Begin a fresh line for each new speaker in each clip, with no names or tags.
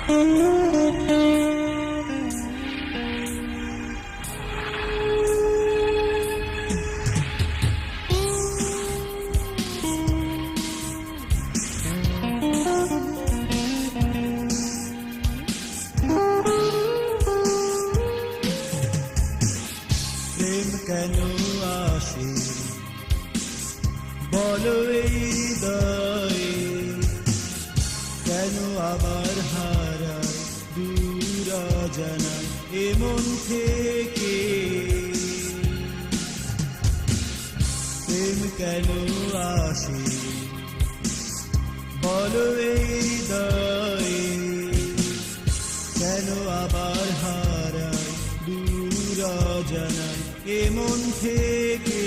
প্রেম কেন আসে বলো এই হৃদয়ে, কেন আবার হারায় দূর অজানায় এ মন থেকে। প্রেম কেন আসে বলো এই হৃদয়ে, কেন আবার হারায় দূর অজানায় এ মন থেকে।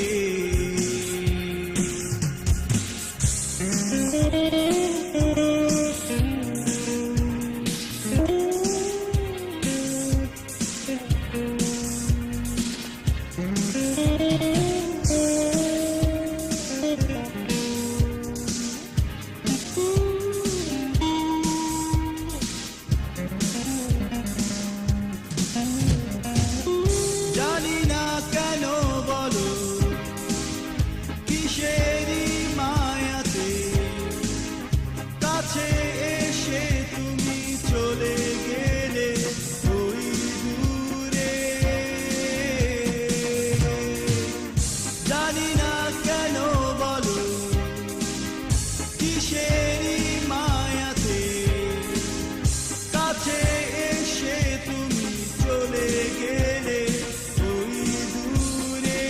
জানি না কেন বলো কিসেরই মায়াতে, কাছে এসে তুমি চলে গেলে ওই দূরে। জানি না কেন বলো কিসেরই মায়াতে, কাছে এসে তুমি চলে গেলে ওই দূরে।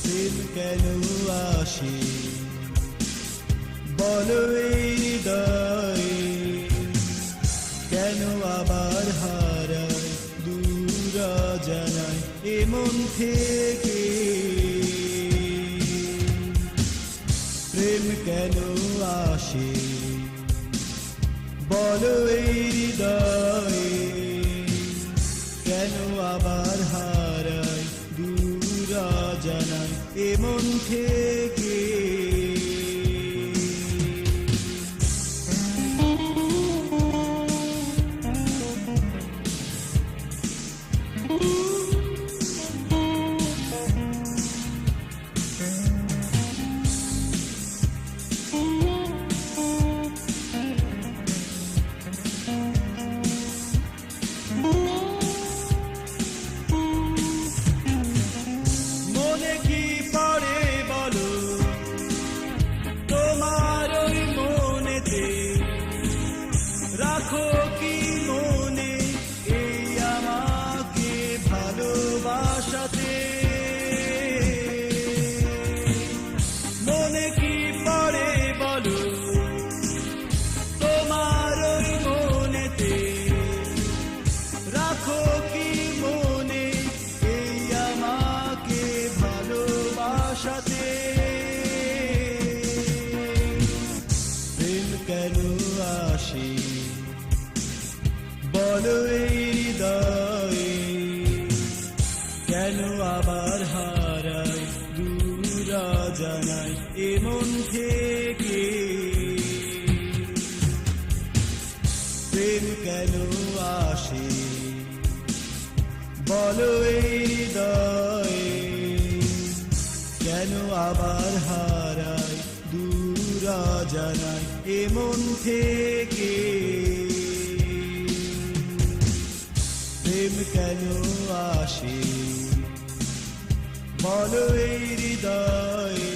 প্রেম কেন আসে বলো এই হৃদয়ে, কেন আবার হারায় দূর অজানায় এ মন থেকে। প্রেম কেন আসে বলো এই হৃদয়ে, কেন আবার হারায় দূর অজানায় এ মন থেকে। মনে কি পড়ে বলো তোমার ওই মনেতে, রাখো কি মনে এই আমাকে ভালোবাসাতে। মনে কি পড়ে বলো তোমার ওই মনেতে, রাখো কি মনে এই আমাকে ভালোবাসাতে। প্রেম কেন আসে বলো এই হৃদয়ে, কেন আবার হারায় দূর অজানায় এ মন থেকে। প্রেম কেন আসে বলো এই হৃদয়ে, কেন আবার হারায় দূর অজানায় এ মন থেকে। প্রেম কেন আসে বলো এই হৃদয়ে,